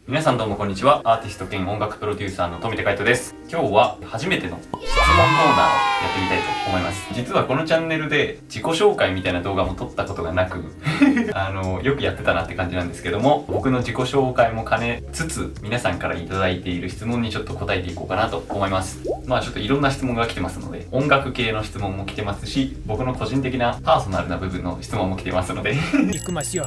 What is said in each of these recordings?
皆さんどうもこんにちは。アーティスト兼音楽プロデューサーの富田海人です。今日は初めての質問コーナーをやってみたいと思います。実はこのチャンネルで自己紹介みたいな動画も撮ったことがなくよくやってたなって感じなんですけども、僕の自己紹介も兼ねつつ皆さんからいただいている質問にちょっと答えていこうかなと思います。ちょっといろんな質問が来てますので、音楽系の質問も来てますし、僕の個人的なパーソナルな部分の質問も来てますので行きますよ。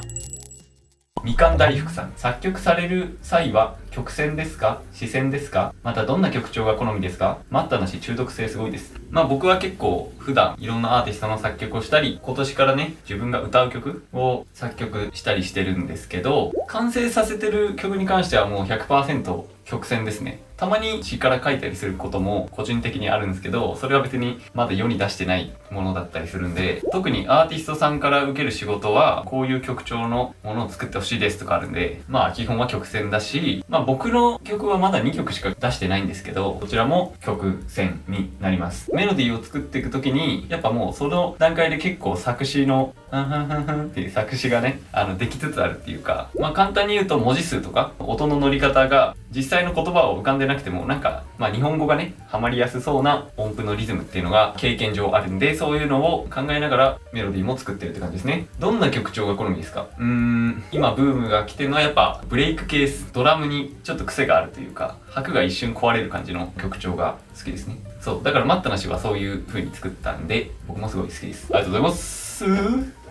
みかん大福さん、作曲される際は曲線ですか、視線ですか、またどんな曲調が好みですか。待ったなし中毒性すごいです。僕は結構普段いろんなアーティストの作曲をしたり、今年からね自分が歌う曲を作曲したりしてるんですけど、完成させてる曲に関してはもう 100% 曲線ですね。たまに詩から書いたりすることも個人的にあるんですけど、それは別にまだ世に出してないものだったりするんで、特にアーティストさんから受ける仕事はこういう曲調のものを作ってほしいですとかあるんで、基本は曲線だし、僕の曲はまだ2曲しか出してないんですけど、こちらも曲線になります。メロディーを作っていくときにやっぱもうその段階で結構作詞のっていう作詞がねできつつあるっていうか、簡単に言うと文字数とか音の乗り方が実際の言葉を浮かんでなくても日本語がねハマりやすそうな音符のリズムっていうのが経験上あるんで、そういうのを考えながらメロディーも作ってるって感じですね。どんな曲調が好みですか。今ブームが来てるのはやっぱブレイクケース、ドラムにちょっと癖があるというか、拍が一瞬壊れる感じの曲調が好きですね。そうだから待ったなしはそういう風に作ったんで、僕もすごい好きです。ありがとうございます。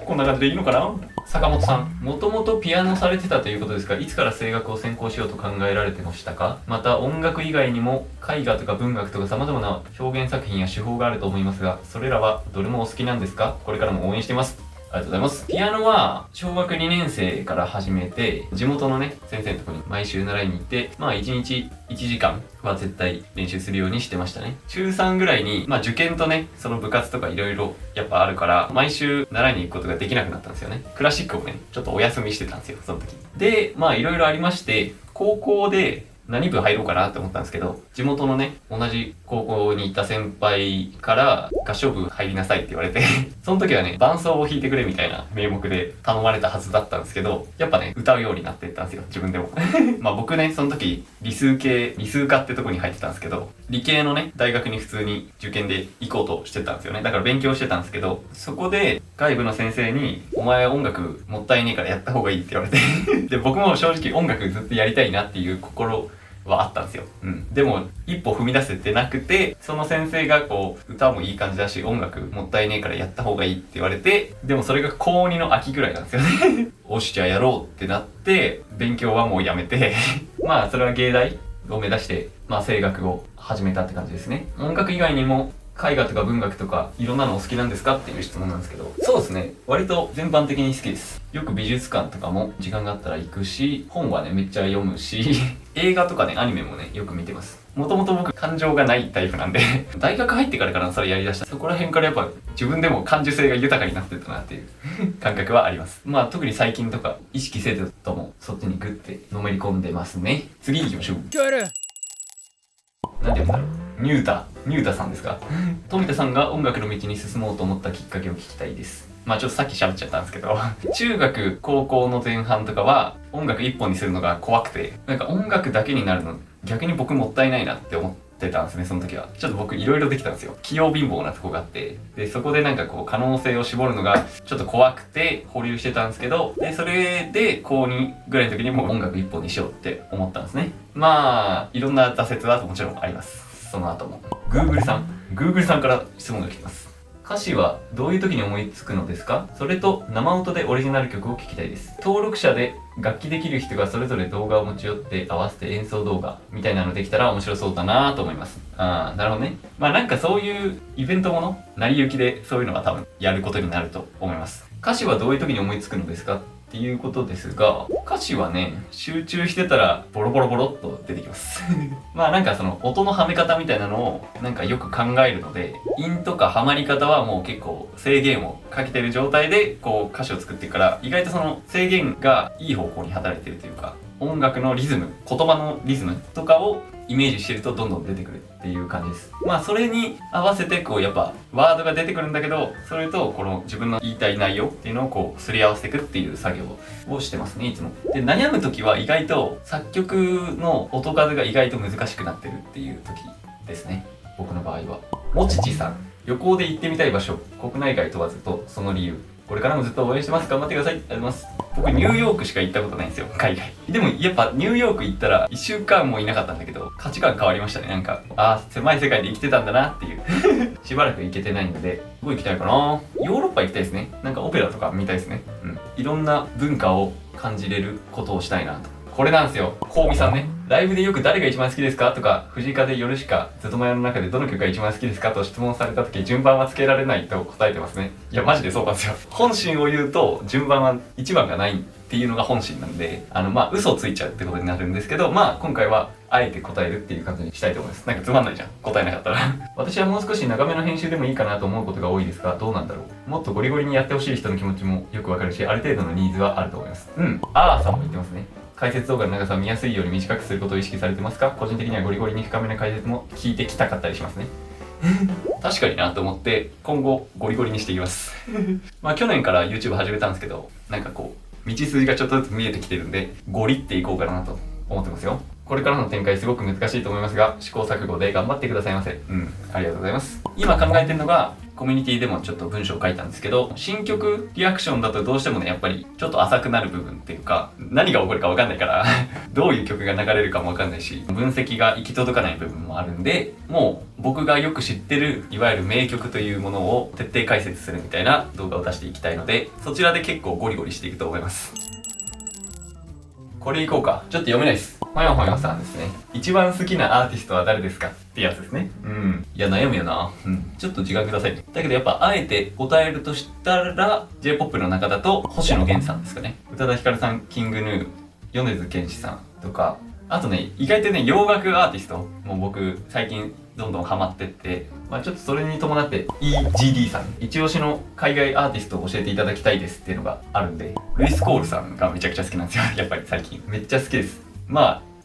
こんな感じでいいのかな。坂本さん、もともとピアノされてたということですが、いつから声楽を専攻しようと考えられてましたか。また音楽以外にも絵画とか文学とか様々な表現作品や手法があると思いますが、それらはどれもお好きなんですか。これからも応援しています。ありがとうございます。ピアノは小学2年生から始めて、地元のね先生のところに毎週習いに行って、1日1時間は絶対練習するようにしてましたね。中3ぐらいに受験とねその部活とかいろいろやっぱあるから毎週習いに行くことができなくなったんですよね。クラシックをねちょっとお休みしてたんですよ、その時で。いろいろありまして、高校で何部入ろうかなって思ったんですけど、地元のね同じ高校に行った先輩から合唱部入りなさいって言われてその時はね伴奏を弾いてくれみたいな名目で頼まれたはずだったんですけど、やっぱね歌うようになっていったんですよ、自分でも僕ねその時理数科ってとこに入ってたんですけど、理系のね大学に普通に受験で行こうとしてたんですよね。だから勉強してたんですけど、そこで外部の先生にお前音楽もったいねえからやった方がいいって言われてで僕も正直音楽ずっとやりたいなっていう心はあったんですよ。でも一歩踏み出せてなくて、その先生が歌もいい感じだし音楽もったいねえからやった方がいいって言われて、でもそれが高2の秋ぐらいなんですよねおしじゃあやろうってなって、勉強はもうやめてそれは芸大を目指して声楽を始めたって感じですね。音楽以外にも絵画とか文学とかいろんなのお好きなんですかっていう質問なんですけど、そうですね、割と全般的に好きです。よく美術館とかも時間があったら行くし、本はねめっちゃ読むし映画とかねアニメもねよく見てます。もともと僕感情がないタイプなんで大学入ってからかなそれやりだした。そこら辺からやっぱ自分でも感受性が豊かになってたなっていう感覚はあります。特に最近とか意識せずともそっちにグッてのめり込んでますね。次行きましょう。なんて言うんだろう、ニュータさんですか富田さんが音楽の道に進もうと思ったきっかけを聞きたいです。ちょっとさっき喋っちゃったんですけど中学高校の前半とかは音楽一本にするのが怖くて、音楽だけになるの逆に僕もったいないなって思ってたんですね。その時はちょっと僕いろいろできたんですよ。器用貧乏なとこがあって、でそこで可能性を絞るのがちょっと怖くて保留してたんですけど、でそれで高2ぐらいの時にもう音楽一本にしようって思ったんですね。いろんな挫折はもちろんあります。その後も Google さんから質問が来てます。歌詞はどういう時に思いつくのですか。それと生音でオリジナル曲を聴きたいです。登録者で楽器できる人がそれぞれ動画を持ち寄って合わせて演奏動画みたいなのできたら面白そうだなと思います。なるほどね。そういうイベントもの成り行きでそういうのが多分やることになると思います。歌詞はどういう時に思いつくのですかっていうことですが、歌詞はね集中してたらボロボロボロっと出てきますその音のはめ方みたいなのをよく考えるので、韻とかはまり方はもう結構制限をかけてる状態で歌詞を作っていくから、意外とその制限がいい方向に働いてるというか、音楽のリズム、言葉のリズムとかをイメージしてるとどんどん出てくるっていう感じです。まあそれに合わせてこうやっぱワードが出てくるんだけど、それとこの自分の言いたい内容っていうのをこうすり合わせていくっていう作業をしてますね、いつも。で、悩む時は意外と作曲の音数が意外と難しくなってるっていう時ですね、僕の場合は。もちちさん、旅行で行ってみたい場所、国内外問わずとその理由。これからもずっと応援してます。頑張ってください。ありがとうございます。僕ニューヨークしか行ったことないんですよ、海外。でもやっぱニューヨーク行ったら1週間もいなかったんだけど、価値観変わりましたね。なんか、狭い世界で生きてたんだなっていう。しばらく行けてないので、どこ行きたいかな。ヨーロッパ行きたいですね。なんかオペラとか見たいですね。いろんな文化を感じれることをしたいなと。これなんですよ。コウミさんね。ライブでよく誰が一番好きですかとか、藤井風夜しかずっと前の中でどの曲が一番好きですかと質問された時、順番はつけられないと答えてますね。いや、マジでそうなんですよ。本心を言うと、順番は1番がないっていうのが本心なんで、嘘をついちゃうってことになるんですけど、今回は、あえて答えるっていう感じにしたいと思います。なんかつまんないじゃん。答えなかったら。私はもう少し長めの編集でもいいかなと思うことが多いですが、どうなんだろう。もっとゴリゴリにやってほしい人の気持ちもよくわかるし、ある程度のニーズはあると思います。さんも言ってますね。解説動画の長さを見やすいように短くすることを意識されてますか？個人的にはゴリゴリに深めの解説も聞いてきたかったりしますね。確かになと思って今後ゴリゴリにしていきます。去年から YouTube 始めたんですけど、なんかこう道筋がちょっとずつ見えてきてるんで、ゴリっていこうかなと思ってますよ。これからの展開すごく難しいと思いますが、試行錯誤で頑張ってくださいませ。ありがとうございます。今考えてるのが、コミュニティでもちょっと文章を書いたんですけど、新曲リアクションだとどうしてもね、やっぱりちょっと浅くなる部分っていうか、何が起こるか分かんないからどういう曲が流れるかも分かんないし、分析が行き届かない部分もあるんで、もう僕がよく知ってるいわゆる名曲というものを徹底解説するみたいな動画を出していきたいので、そちらで結構ゴリゴリしていくと思います。これいこうか。ちょっと読めないです。ほよほよさんですね。一番好きなアーティストは誰ですかってやつですね。いや、悩むよな。ちょっと時間くださいね。だけどやっぱ、あえて答えるとしたら、J-POP の中だと、星野源さんですかね。宇多田ヒカルさん、キングヌー、米津玄師さんとか、あとね、意外とね、洋楽アーティストも僕、最近どんどんハマってって、ちょっとそれに伴って EGD さん、一押しの海外アーティストを教えていただきたいですっていうのがあるんで、ルイス・コールさんがめちゃくちゃ好きなんですよ。やっぱり最近。めっちゃ好きです。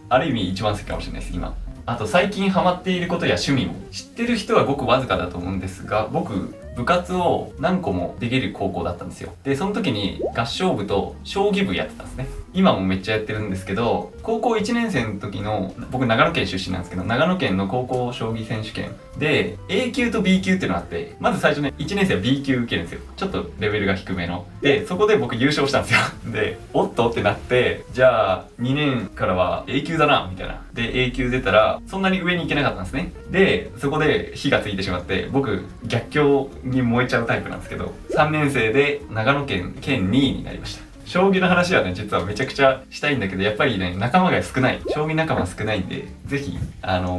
ある意味一番好きかもしれないです、今。あと最近ハマっていることや趣味も知ってる人はごくわずかだと思うんですが、僕、部活を何個もできる高校だったんですよ。で、その時に合唱部と将棋部やってたんですね。今もめっちゃやってるんですけど、高校1年生の時の、僕長野県出身なんですけど、長野県の高校将棋選手権で A 級と B 級っていうのがあって、まず最初ね、1年生は B 級受けるんですよ。ちょっとレベルが低めの。で、そこで僕優勝したんですよ。で、おっとってなって、じゃあ2年からは A 級だな、みたいな。で、A 級出たら、そんなに上に行けなかったんですね。で、そこで火がついてしまって、僕、逆境に燃えちゃうタイプなんですけど、3年生で長野県2位になりました。将棋の話はね、実はめちゃくちゃしたいんだけど、やっぱりね、仲間が少ない。将棋仲間少ないんで、ぜひ、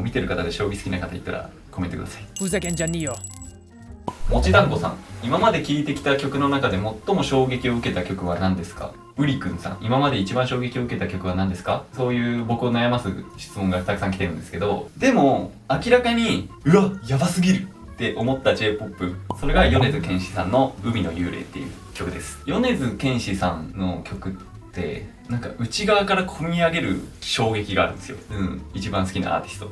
見てる方で将棋好きな方いたらコメントください。ふざけんじゃねえよ。もちだんごさん、今まで聴いてきた曲の中で最も衝撃を受けた曲は何ですか？うりくんさん、今まで一番衝撃を受けた曲は何ですか？そういう僕を悩ます質問がたくさん来てるんですけど、でも、明らかに、うわ、やばすぎるって思った J-POP、それが米津玄師さんの海の幽霊っていう曲です。米津玄師さんの曲ってなんか内側から込み上げる衝撃があるんですよ。一番好きなアーティスト。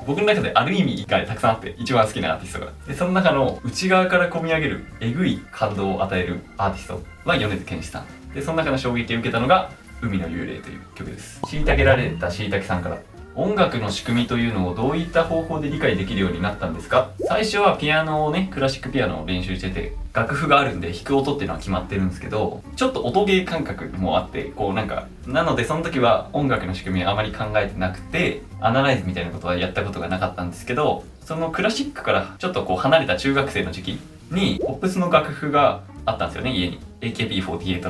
僕の中である意味がたくさんあって、一番好きなアーティストが。で、その中の内側から込み上げるえぐい感動を与えるアーティストは米津玄師さん。で、その中の衝撃を受けたのが海の幽霊という曲です。虐げられたしいたけさんから、音楽の仕組みというのをどういった方法で理解できるようになったんですか？最初はピアノをね、クラシックピアノを練習してて、楽譜があるんで弾く音っていうのは決まってるんですけど、ちょっと音ゲー感覚もあって、なのでその時は音楽の仕組みはあまり考えてなくて、アナライズみたいなことはやったことがなかったんですけど、そのクラシックからちょっと離れた中学生の時期に、ポップスの楽譜があったんですよね、家に。AKB48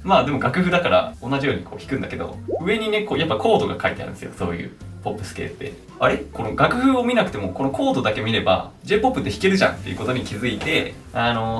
の。でも楽譜だから同じように弾くんだけど、上にね、やっぱコードが書いてあるんですよ、そういうポップス系って。あれ？この楽譜を見なくても、このコードだけ見れば、J-POP って弾けるじゃんっていうことに気づいて、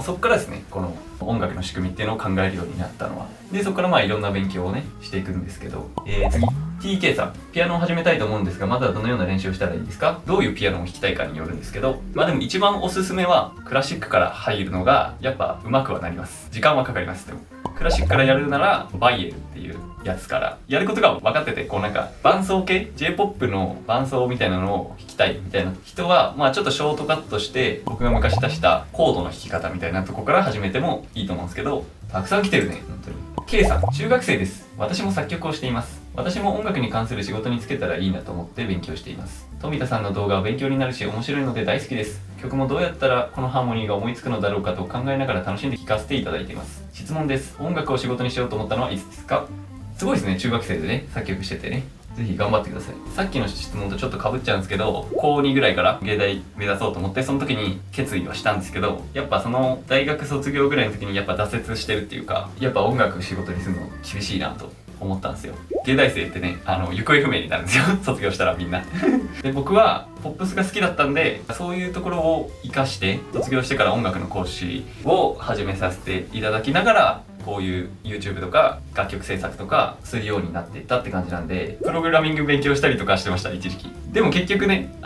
そっからですね、この音楽の仕組みっていうのを考えるようになったのは。で、そこからいろんな勉強をね、していくんですけど、次。TK さん、ピアノを始めたいと思うんですが、まずはどのような練習をしたらいいですか？どういうピアノを弾きたいかによるんですけど、でも一番おすすめは、クラシックから入るのが、やっぱ上手くはなります。時間はかかります。でもクラシックからやるならバイエルっていうやつからやることが分かってて、こうなんか伴奏系 J-POP の伴奏みたいなのを弾きたいみたいな人はまあちょっとショートカットして僕が昔出したコードの弾き方みたいなとこから始めてもいいと思うんですけど、たくさん来てるね本当に。 K さん、中学生です。私も作曲をしています。私も音楽に関する仕事に就けたらいいなと思って勉強しています。富田さんの動画は勉強になるし面白いので大好きです。曲もどうやったらこのハーモニーが思いつくのだろうかと考えながら楽しんで聴かせていただいています。質問です。音楽を仕事にしようと思ったのはいつですか？すごいですね、中学生でね作曲しててね。ぜひ頑張ってください。さっきの質問とちょっと被っちゃうんですけど、高2ぐらいから芸大目指そうと思ってその時に決意はしたんですけど、やっぱその大学卒業ぐらいの時にやっぱ挫折してるっていうか、やっぱ音楽仕事にするの厳しいなと思ったんですよ。芸大生ってね、行方不明になるんですよ卒業したらみんなで、僕はポップスが好きだったんで、そういうところを活かして卒業してから音楽の講師を始めさせていただきながら、こういう YouTube とか楽曲制作とかするようになっていったって感じなんで、プログラミング勉強したりとかしてました、一時期。でも結局ね、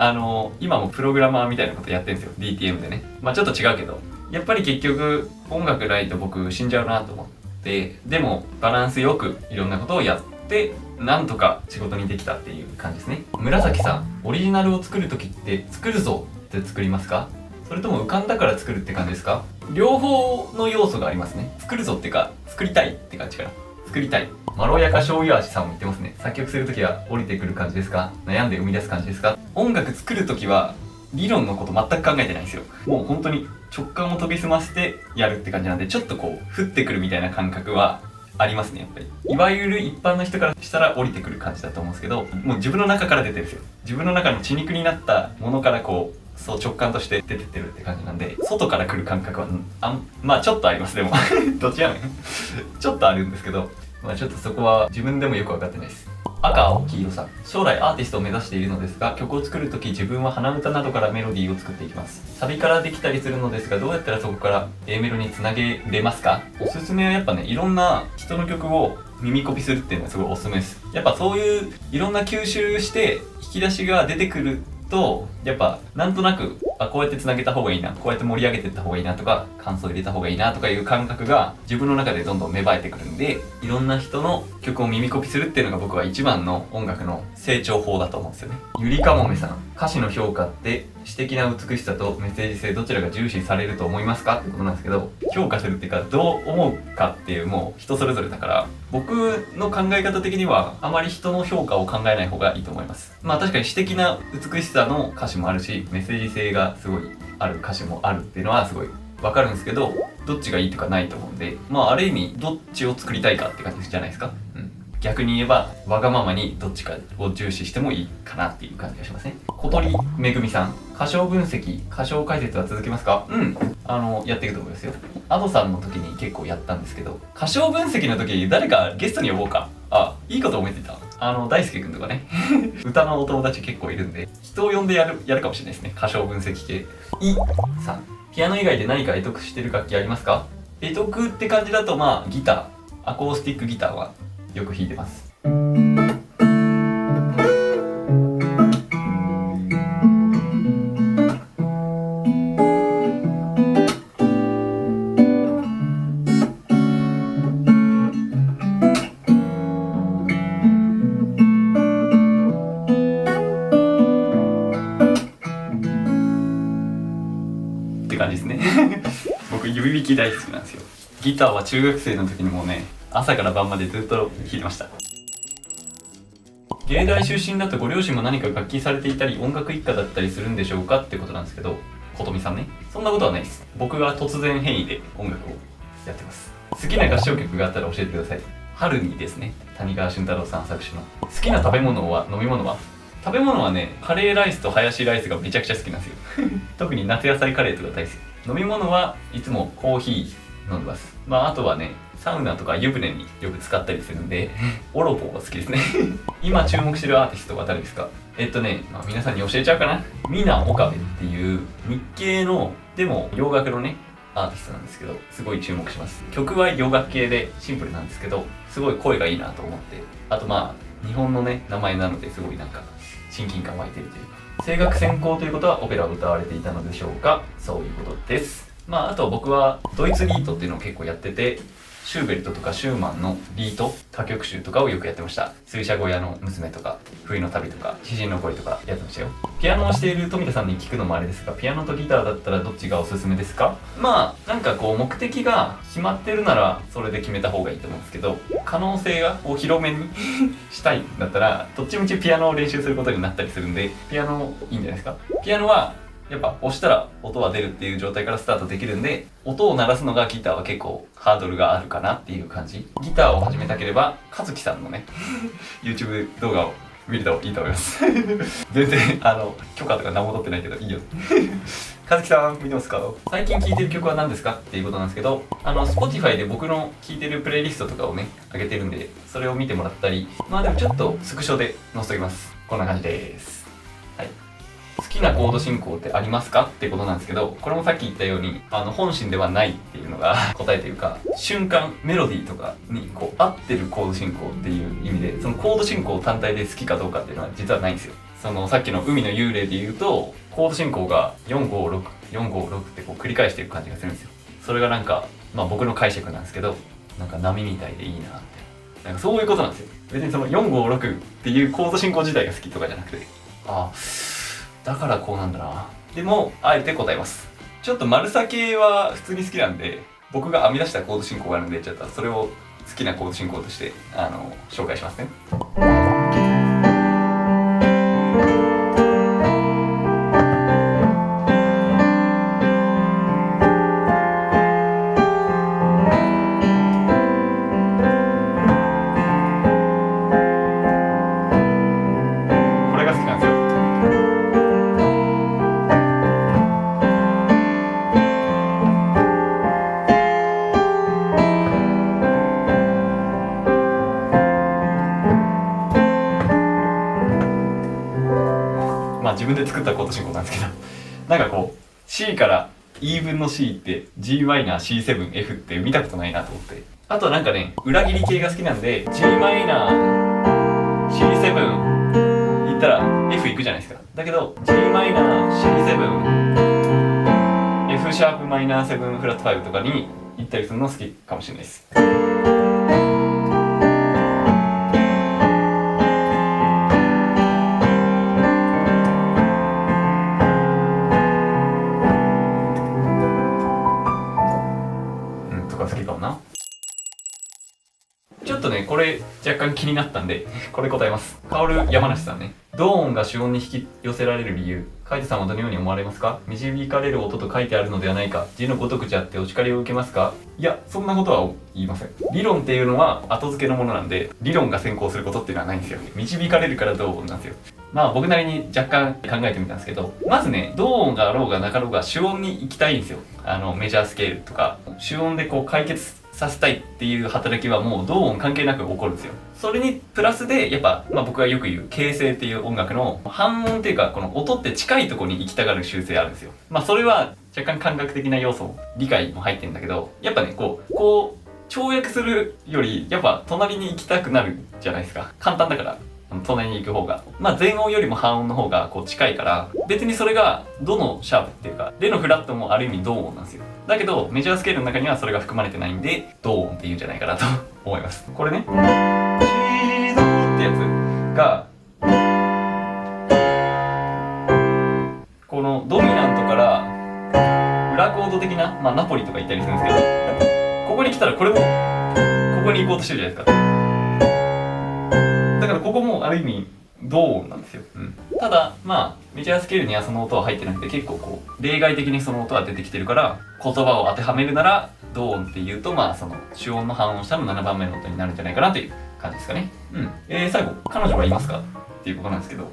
今もプログラマーみたいなことやってるんですよ、 DTM でね。まあちょっと違うけど、やっぱり結局音楽ないと僕死んじゃうなと思って、でもバランスよくいろんなことをやってなんとか仕事にできたっていう感じですね。紫さん、オリジナルを作る時って作るぞって作りますか？それとも浮かんだから作るって感じですか？両方の要素がありますね。作るぞっていうか作りたいって感じかな。作りたい。まろやか醤油味さんも言ってますね。作曲するときは降りてくる感じですか？悩んで生み出す感じですか？音楽作るときは理論のこと全く考えてないんですよ。もう本当に直感を研ぎ澄ませてやるって感じなんで、ちょっとこう降ってくるみたいな感覚はありますね、やっぱり。いわゆる一般の人からしたら降りてくる感じだと思うんですけど、もう自分の中から出てるんですよ。自分の中の血肉になったものからこうそう直感として出てってるって感じなんで、外から来る感覚はまあちょっとあります。でもどっちやねんちょっとあるんですけど、まあちょっとそこは自分でもよく分かってないです。赤青黄色さん、将来アーティストを目指しているのですが、曲を作るとき自分は鼻歌などからメロディーを作っていきます。サビからできたりするのですが、どうやったらそこから A メロにつなげれますか？おすすめはやっぱね、いろんな人の曲を耳コピするっていうのがすごいおすすめです。やっぱそういういろんな吸収して引き出しが出てくると、やっぱなんとなくこうやってつなげた方がいいな、こうやって盛り上げていった方がいいなとか、感想入れた方がいいなとかいう感覚が自分の中でどんどん芽生えてくるんで、いろんな人の曲を耳コピするっていうのが僕は一番の音楽の成長法だと思うんですよね。ゆりかもめさん、歌詞の評価って詩的な美しさとメッセージ性どちらが重視されると思いますかってことなんですけど、評価するっていうかどう思うかっていう、もう人それぞれだから、僕の考え方的にはあまり人の評価を考えない方がいいと思います。まあ確かに詩的な美しさの歌詞もあるし、メッセージ性がすごいある歌詞もあるっていうのはすごいわかるんですけど、どっちがいいとかないと思うんで、まあある意味どっちを作りたいかって感じじゃないですか。逆に言えばわがままにどっちかを重視してもいいかなっていう感じがしますね。小鳥めぐみさん、歌唱分析、歌唱解説は続けますか？やっていくと思いますよ。アドさんの時に結構やったんですけど、歌唱分析の時誰かゲストに呼ぼうか。いいこと思いついた。大輔くんとかね歌のお友達結構いるんで、人を呼んでやるかもしれないですね、歌唱分析系。さん、ピアノ以外で何か会得してる楽器ありますか？会得って感じだとまあギター、アコースティックギターはよく弾いてます。って感じですね僕指弾き大好きなんですよ。ギターは中学生の時にもうね、朝から晩までずっと弾いてました。芸大出身だとご両親も何か楽器されていたり音楽一家だったりするんでしょうかってことなんですけど、ことみさんね、そんなことはないです。僕が突然変異で音楽をやってます。好きな合唱曲があったら教えてください。春にですね、谷川俊太郎さん作詞の。好きな食べ物は、飲み物は、食べ物はね、カレーライスとハヤシライスがめちゃくちゃ好きなんですよ特に夏野菜カレーとか大好き。飲み物はいつもコーヒー飲んでます。あとはね、サウナとか湯船によく使ったりするんでオロポが好きですね今注目してるアーティストは誰ですか？皆さんに教えちゃうかな。ミナ・オカベっていう日系のでも洋楽のねアーティストなんですけど、すごい注目します。曲は洋楽系でシンプルなんですけど、すごい声がいいなと思って、あと日本のね名前なのですごいなんか親近感湧いてるというか。声楽専攻ということはオペラを歌われていたのでしょうか？そういうことです。あと僕はドイツリートっていうのを結構やってて、シューベルトとかシューマンのリート歌曲集とかをよくやってました。水車小屋の娘とか冬の旅とか詩人の恋とかやってましたよ。ピアノをしている富田さんに聞くのもあれですが、ピアノとギターだったらどっちがおすすめですか？まあなんかこう目的が決まってるならそれで決めた方がいいと思うんですけど、可能性がこう広めにしたいんだったらどっちみちピアノを練習することになったりするんで、ピアノいいんじゃないですか。ピアノはやっぱ押したら音は出るっていう状態からスタートできるんで、音を鳴らすのがギターは結構ハードルがあるかなっていう感じ。ギターを始めたければ和樹さんのねYouTube 動画を見るといいと思います全然許可とか何も取ってないけどいいよ和樹さん見てますか？最近聴いてる曲は何ですかっていうことなんですけど、Spotify で僕の聴いてるプレイリストとかをね上げてるんで、それを見てもらったり、まあでもちょっとスクショで載せておきます。こんな感じです。はい。好きなコード進行ってありますかってことなんですけど、これもさっき言ったように本心ではないっていうのが答えというか、瞬間メロディーとかにこう合ってるコード進行っていう意味で、そのコード進行単体で好きかどうかっていうのは実はないんですよ。そのさっきの海の幽霊で言うとコード進行が456456ってこう繰り返していく感じがするんですよ。それがなんかまあ僕の解釈なんですけど、なんか波みたいでいいなって、なんかそういうことなんですよ。別にその456っていうコード進行自体が好きとかじゃなくて、だからこうなんだな。でもあえて答えます。ちょっと丸さ系は普通に好きなんで、僕が編み出したコード進行があるんで、ちょっとそれを好きなコード進行として紹介しますね。これが好きなんですよ。まあ自分で作ったコード進行なんですけどなんかこう C から E 分の C って Gm-C7F って見たことないなと思って、あとはなんかね裏切り系が好きなんで Gm-C7 言ったら F いくじゃないですか。だけど Gm-C7 F シャープマイナー7フラット5とかに行ったりするの好きかもしれないです。好きかもな。ちょっとねこれ若干気になったんでこれ答えます。薫山梨さんね。同音が主音に引き寄せられる理由、カイトさんはどのように思われますか？導かれる音と書いてあるのではないか、字のごとくじゃってお叱りを受けますか？いや、そんなことは言いません。理論っていうのは後付けのものなんで、理論が先行することっていうのはないんですよ。導かれるから同音なんですよ。まあ僕なりに若干考えてみたんですけど、まずね同音があろうがなかろうが主音に行きたいんですよ。メジャースケールとか主音でこう解決させたいっていう働きはもう同音関係なく起こるんですよ。それにプラスでやっぱ、まあ、僕がよく言う形声っていう音楽の半音っていうか、この音って近いところに行きたがる習性あるんですよ。まあそれは若干感覚的な要素理解も入ってるんだけど、やっぱねこう跳躍するよりやっぱ隣に行きたくなるじゃないですか。簡単だから隣に行く方が、まあ全音よりも半音の方がこう近いから、別にそれがどのシャープっていうかレのフラットもある意味同音なんですよ。だけどメジャースケールの中にはそれが含まれてないんで同音っていうんじゃないかなと思います。これねシードってやつがこのドミナントから裏コード的な、まあナポリとか言ったりするんですけど、ここに来たらこれもここに行こうとしてるじゃないですか。だからここもある意味同音なんですよ。ただまあメジャースケールにはその音は入ってなくて、結構こう例外的にその音は出てきてるから、言葉を当てはめるなら同音っていうと、まあその主音の半音下の7番目の音になるんじゃないかなという感じですかね。最後彼女はいますかっていうことなんですけど、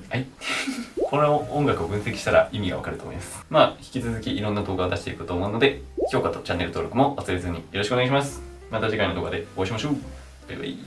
はいこの音楽を分析したら意味がわかると思います。まあ引き続きいろんな動画を出していくと思うので、評価とチャンネル登録も忘れずによろしくお願いします。また次回の動画でお会いしましょう。バイバイ。